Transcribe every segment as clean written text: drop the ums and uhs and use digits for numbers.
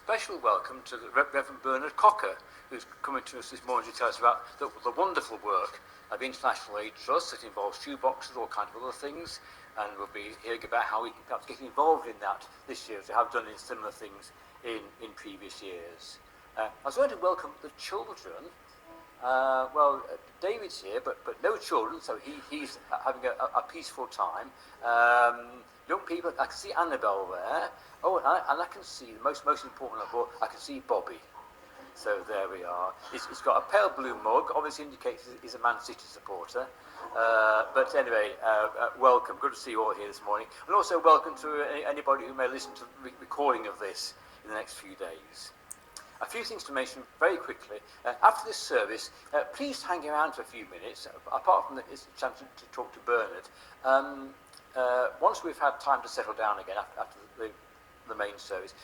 special welcome to the Reverend Bernard Cocker, who's coming to us this morning to tell us about the wonderful work of the International Aid Trust that involves shoeboxes, all kinds of other things, and we'll be hearing about how we can perhaps get involved in that this year, as we have done in similar things in previous years. I was going to welcome the children. David's here, but no children, so he's having a peaceful time. Young people, I can see Annabelle there. Oh, and I can see, the most important of all, I can see Bobby. So there we are. He's got a pale blue mug, obviously indicates he's a Man City supporter. But anyway, welcome. Good to see you all here this morning. And also welcome to anybody who may listen to the recording of this in the next few days. A few things to mention very quickly. After this service, please hang around for a few minutes, apart from this chance to talk to Bernard. Once we've had time to settle down again after the main service,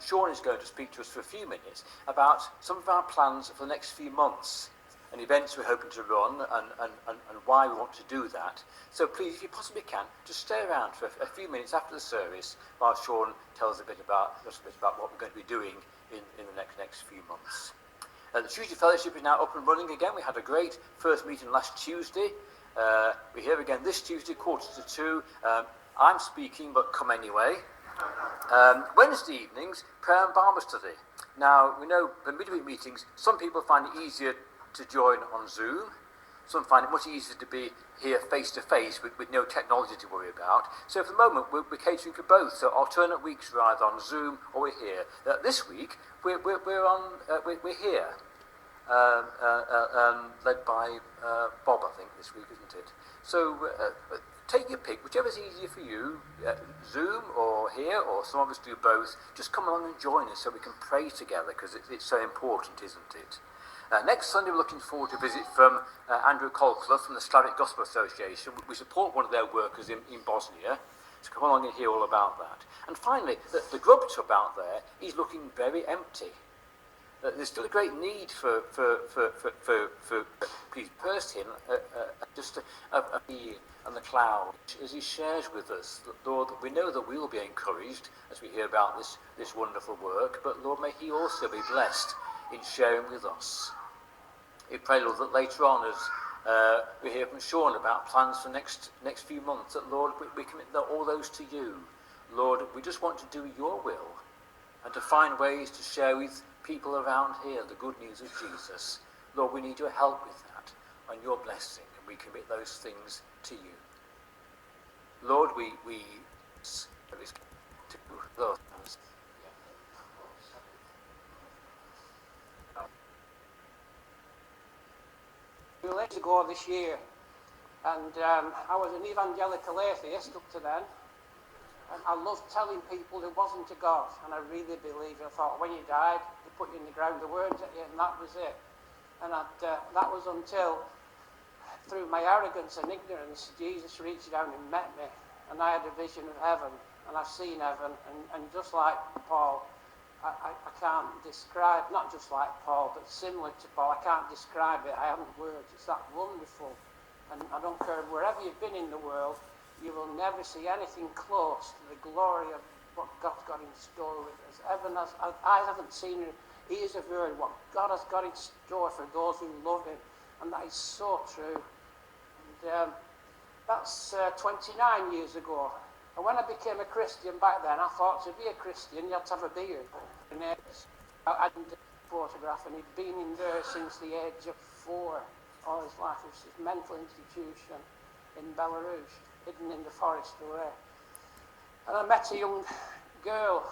Sean is going to speak to us for a few minutes about some of our plans for the next few months and events we're hoping to run and why we want to do that. So please, if you possibly can, just stay around for a few minutes after the service while Sean tells us a bit about what we're going to be doing in the next few months. The Tuesday Fellowship is now up and running again. We had a great first meeting last Tuesday. We're here again this Tuesday, 1:45. I'm speaking, but come anyway. Wednesday evenings, prayer and Bible study. Now, we know the midweek meetings, some people find it easier to join on Zoom. Some find it much easier to be here face-to-face with no technology to worry about. So for the moment, we're catering for both. So alternate weeks we're either on Zoom or we're here. This week, we're here, led by Bob, I think, this week, isn't it? So take your pick, whichever's easier for you, Zoom or here, or some of us do both. Just come along and join us so we can pray together, because it's so important, isn't it? Next Sunday, we're looking forward to a visit from Andrew Colclough from the Slavic Gospel Association. We support one of their workers in Bosnia, so come along and hear all about that. And finally, the grub tub out there is looking very empty. There's still a great need for please burst in just a bee and the cloud as he shares with us. Lord, we know that we will be encouraged as we hear about this wonderful work, but Lord, may he also be blessed in sharing with us. We pray, Lord, that later on as we hear from Sean about plans for next few months, that Lord, we commit all those to you. Lord, we just want to do your will and to find ways to share with people around here the good news of Jesus. Lord, we need your help with that and your blessing, and we commit those things to you. Lord, we to those. We were to go this year, and I was an evangelical atheist up to then, and I loved telling people there wasn't a God, and I really believed it. I thought when you died, they put you in the ground, the words at you, and that was it. And that was until, through my arrogance and ignorance, Jesus reached down and met me, and I had a vision of heaven, and I've seen heaven, and just like Paul, I can't describe, not just like Paul, but similar to Paul, I can't describe it, I haven't words, it's that wonderful. And I don't care wherever you've been in the world, you will never see anything close to the glory of what God's got in store with us. Heaven has, eyes haven't seen it, ears have heard what God has got in store for those who love him, and that is so true. And that's 29 years ago. And when I became a Christian back then, I thought to be a Christian, you had to have a beard. And I didn't photograph, and he'd been in there since the age of 4 all his life. It was a mental institution in Belarus, hidden in the forest away. And I met a young girl,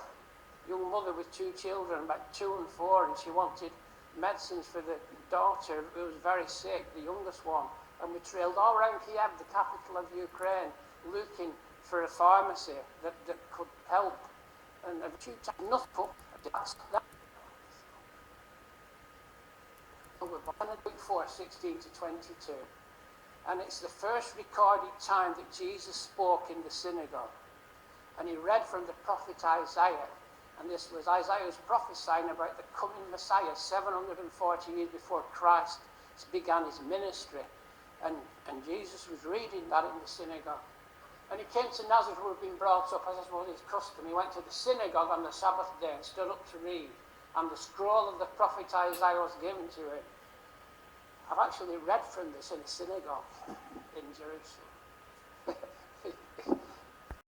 young mother with 2 children, about 2 and 4, and she wanted medicines for the daughter who was very sick, the youngest one. And we trailed all around Kiev, the capital of Ukraine, looking for a pharmacy that could help. And a few times, nothing. That's that. We're born in week 4, 16 to 22. And it's the first recorded time that Jesus spoke in the synagogue. And he read from the prophet Isaiah. And this was Isaiah was prophesying about the coming Messiah 740 years before Christ began his ministry. And Jesus was reading that in the synagogue. And he came to Nazareth, who had been brought up, as was his custom. He went to the synagogue on the Sabbath day and stood up to read. And the scroll of the prophet Isaiah was given to him. I've actually read from this in a synagogue in Jerusalem.